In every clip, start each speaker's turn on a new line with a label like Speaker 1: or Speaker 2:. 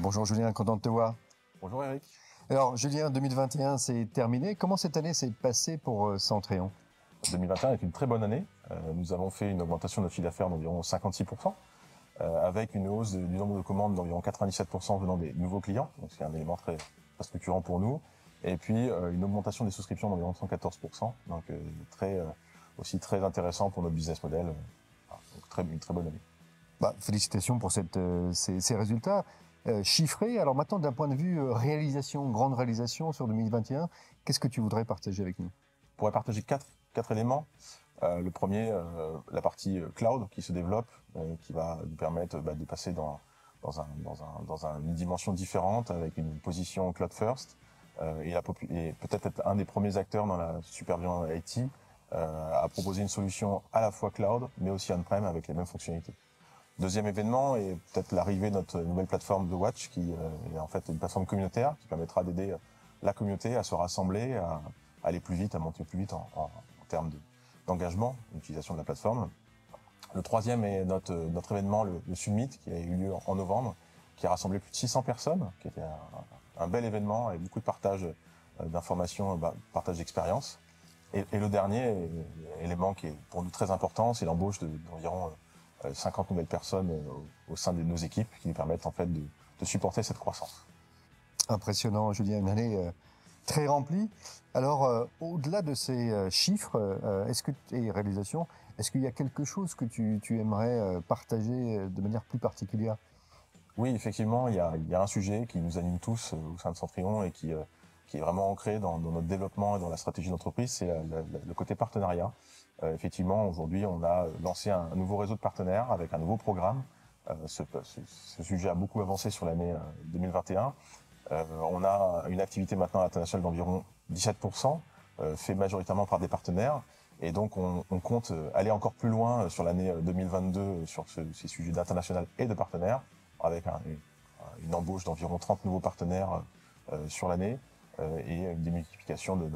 Speaker 1: Bonjour Julien, content de te voir.
Speaker 2: Bonjour Eric.
Speaker 1: Alors Julien, 2021 c'est terminé. Comment cette année s'est passée pour Centrion?
Speaker 2: 2021 est une très bonne année. Nous avons fait une augmentation de notre chiffre d'affaires d'environ 56%, avec une hausse du nombre de commandes d'environ 97% venant des nouveaux clients, donc c'est un élément très structurant pour nous. Et puis une augmentation des souscriptions d'environ 114%, donc aussi très intéressant pour notre business model. Donc une très bonne année.
Speaker 1: Félicitations pour ces résultats chiffrés. Alors maintenant, d'un point de vue réalisation, grande réalisation sur 2021, qu'est-ce que tu voudrais partager avec nous?
Speaker 2: On pourrait partager quatre éléments. Le premier, la partie cloud qui se développe, qui va nous permettre de passer dans une dimension différente avec une position cloud first et peut-être être un des premiers acteurs dans la supervision IT à proposer une solution à la fois cloud mais aussi on-prem avec les mêmes fonctionnalités. Deuxième événement est peut-être l'arrivée de notre nouvelle plateforme The Watch qui est en fait une plateforme communautaire qui permettra d'aider la communauté à se rassembler, à aller plus vite, à monter plus vite en termes d'engagement, d'utilisation de la plateforme. Le troisième est notre événement, le Summit, qui a eu lieu en novembre, qui a rassemblé plus de 600 personnes, qui était un bel événement avec beaucoup de partage d'informations, partage d'expériences. Et le dernier élément qui est pour nous très important, c'est l'embauche d'environ 50 nouvelles personnes au sein de nos équipes qui nous permettent en fait de supporter cette croissance.
Speaker 1: Impressionnant Julien, une année très remplie. Alors au-delà de ces chiffres et réalisations, est-ce qu'il y a quelque chose que tu aimerais partager de manière plus particulière?
Speaker 2: Oui, effectivement, il y a un sujet qui nous anime tous au sein de Centrion et qui est vraiment ancré dans notre développement et dans la stratégie d'entreprise, c'est le côté partenariat. Effectivement, aujourd'hui, on a lancé un nouveau réseau de partenaires avec un nouveau programme. Ce sujet a beaucoup avancé sur l'année 2021. On a une activité maintenant internationale d'environ 17%, fait majoritairement par des partenaires. Et donc, on compte aller encore plus loin sur l'année 2022 sur ces sujets d'international et de partenaires, avec une embauche d'environ 30 nouveaux partenaires sur l'année et une démultiplication de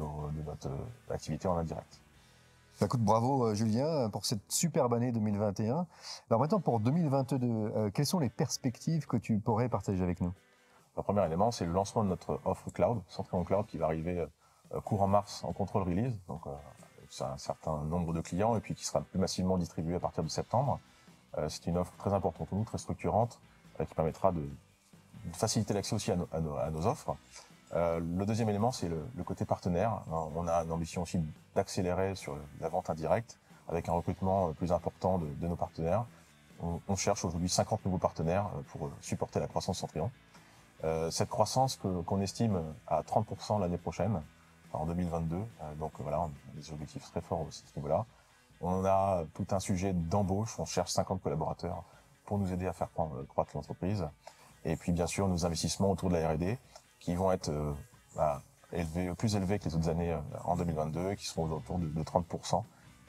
Speaker 2: notre activité en indirect.
Speaker 1: Écoute, bravo Julien pour cette superbe année 2021. Alors maintenant pour 2022, quelles sont les perspectives que tu pourrais partager avec nous?
Speaker 2: Le premier élément, c'est le lancement de notre offre cloud, Centrion Cloud, qui va arriver courant mars en control release, donc c'est un certain nombre de clients et puis qui sera plus massivement distribué à partir de septembre. C'est une offre très importante pour nous, très structurante, qui permettra de faciliter l'accès aussi à nos offres. Le deuxième élément, c'est le côté partenaire. On a une ambition aussi d'accélérer sur la vente indirecte avec un recrutement plus important de nos partenaires. On cherche aujourd'hui 50 nouveaux partenaires pour supporter la croissance Centrion. Cette croissance qu'on estime à 30% l'année prochaine, en 2022, donc voilà, on a des objectifs très forts aussi à ce niveau-là. On a tout un sujet d'embauche, on cherche 50 collaborateurs pour nous aider à faire croître l'entreprise. Et puis bien sûr, nos investissements autour de la R&D qui vont être plus élevés que les autres années en 2022, qui seront autour de 30%,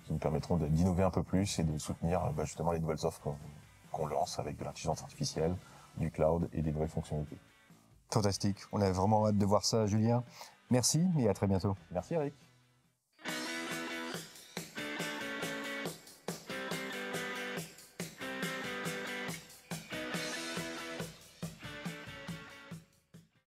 Speaker 2: qui nous permettront d'innover un peu plus et de soutenir justement les nouvelles offres qu'on lance avec de l'intelligence artificielle, du cloud et des nouvelles fonctionnalités.
Speaker 1: Fantastique, on a vraiment hâte de voir ça Julien. Merci et à très bientôt.
Speaker 2: Merci Eric.